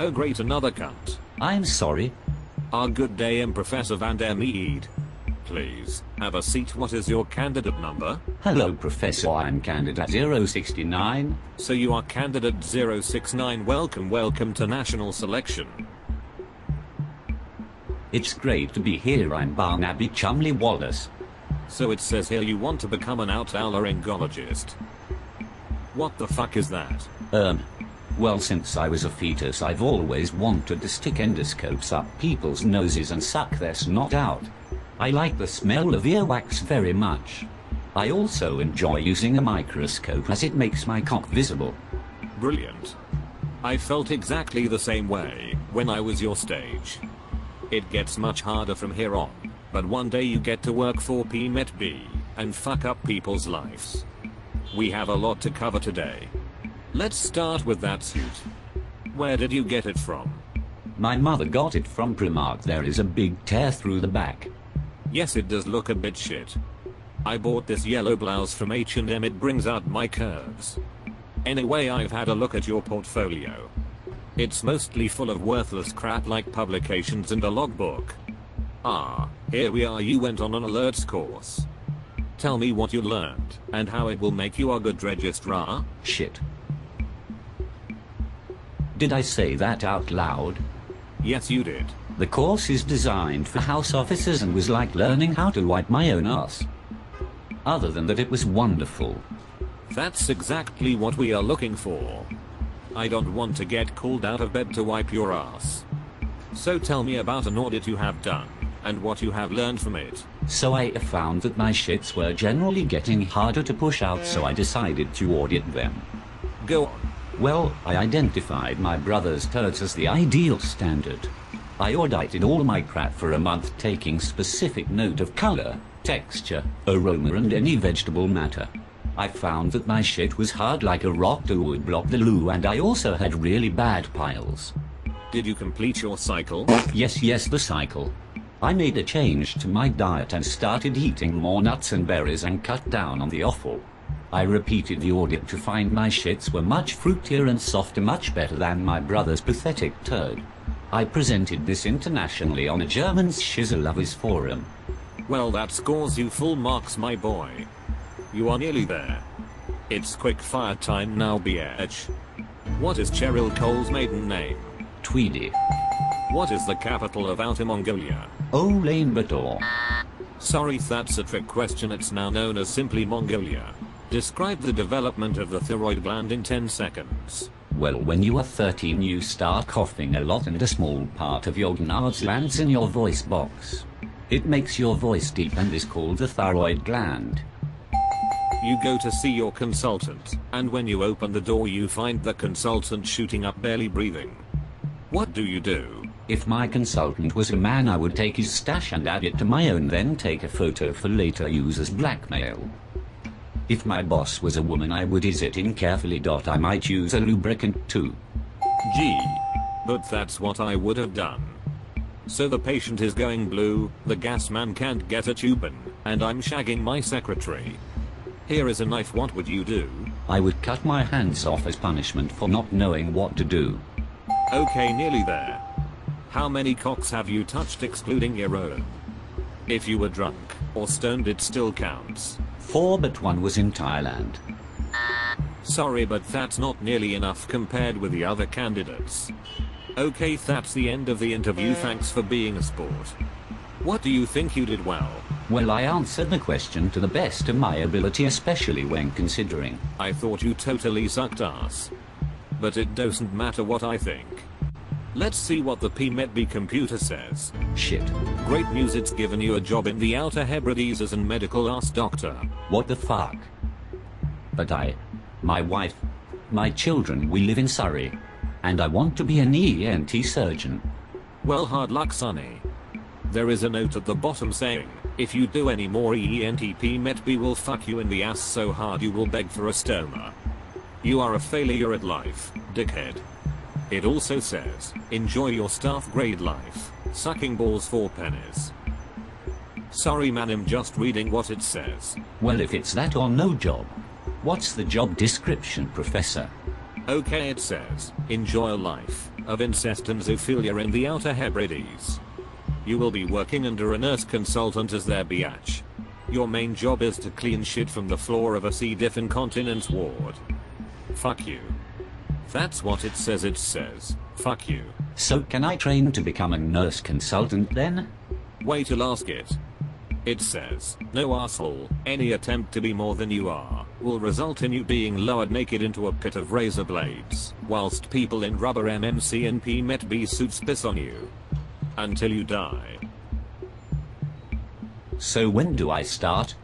Oh great, another cunt. I'm sorry. Good day, Professor Van der Meade. Please, have a seat. What is your candidate number? Hello, Professor. I'm candidate 069. So you are candidate 069. Welcome to national selection. It's great to be here. I'm Barnaby Chumley Wallace. So it says here you want to become an otolaryngologist. What the fuck is that? Well, since I was a fetus, I've always wanted to stick endoscopes up people's noses and suck their snot out. I like the smell of earwax very much. I also enjoy using a microscope as it makes my cock visible. Brilliant. I felt exactly the same way when I was your stage. It gets much harder from here on, but one day you get to work for PMET-B and fuck up people's lives. We have a lot to cover today. Let's start with that suit. Where did you get it from? My mother got it from Primark. There is a big tear through the back. Yes, it does look a bit shit. I bought this yellow blouse from H&M. It brings out my curves. Anyway, I've had a look at your portfolio. It's mostly full of worthless crap like publications and a logbook. Here we are. You went on an alerts course. Tell me what you learned and how it will make you a good registrar. Shit. Did I say that out loud? Yes, you did. The course is designed for house officers and was like learning how to wipe my own ass. Other than that, it was wonderful. That's exactly what we are looking for. I don't want to get called out of bed to wipe your ass. So tell me about an audit you have done and what you have learned from it. So I found that my shits were generally getting harder to push out, so I decided to audit them. Go on. Well, I identified my brother's turds as the ideal standard. I audited all my crap for a month, taking specific note of color, texture, aroma and any vegetable matter. I found that my shit was hard like a rock that would block the loo, and I also had really bad piles. Did you complete your cycle? Yes, the cycle. I made a change to my diet and started eating more nuts and berries and cut down on the offal. I repeated the audit to find my shits were much fruitier and softer, much better than my brother's pathetic turd. I presented this internationally on a German Schizzer Lovers forum. Well, that scores you full marks, my boy. You are nearly there. It's quick fire time now, bitch. What is Cheryl Cole's maiden name? Tweedy. What is the capital of Outer Mongolia? Ulaanbaatar. Sorry, that's a trick question. It's now known as simply Mongolia. Describe the development of the thyroid gland in 10 seconds. Well, when you are 13 you start coughing a lot and a small part of your gnads lands in your voice box. It makes your voice deep and is called the thyroid gland. You go to see your consultant, and when you open the door you find the consultant shooting up, barely breathing. What do you do? If my consultant was a man, I would take his stash and add it to my own, then take a photo for later use as blackmail. If my boss was a woman, I would ease it in carefully. I might use a lubricant too. Gee, but that's what I would have done. So the patient is going blue, the gas man can't get a tube in, and I'm shagging my secretary. Here is a knife. What would you do? I would cut my hands off as punishment for not knowing what to do. Okay, nearly there. How many cocks have you touched excluding your own? If you were drunk or stoned, it still counts. 4, but one was in Thailand. Sorry, but that's not nearly enough compared with the other candidates. Okay, that's the end of the interview. Thanks for being a sport. What do you think you did well? Well, I answered the question to the best of my ability, especially when considering. I thought you totally sucked ass. But it doesn't matter what I think. Let's see what the PMET-B computer says. Shit. Great news, it's given you a job in the Outer Hebrides as a medical ass doctor. What the fuck? But my wife, my children, we live in Surrey. And I want to be an ENT surgeon. Well, hard luck, sonny. There is a note at the bottom saying, if you do any more ENT, PMET-B will fuck you in the ass so hard you will beg for a stoma. You are a failure at life, dickhead. It also says, enjoy your staff grade life, sucking balls for pennies. Sorry man, I'm just reading what it says. Well, if it's that or no job. What's the job description, Professor? Okay, it says, enjoy life. of incest and zoophilia in the Outer Hebrides. You will be working under a nurse consultant as their biatch. Your main job is to clean shit from the floor of a C. diff incontinence ward. Fuck you. That's what it says. Fuck you. So can I train to become a nurse consultant then? Wait till ask it. It says, no asshole, any attempt to be more than you are, will result in you being lowered naked into a pit of razor blades, whilst people in rubber MMC and Met B suits piss on you. Until you die. So when do I start?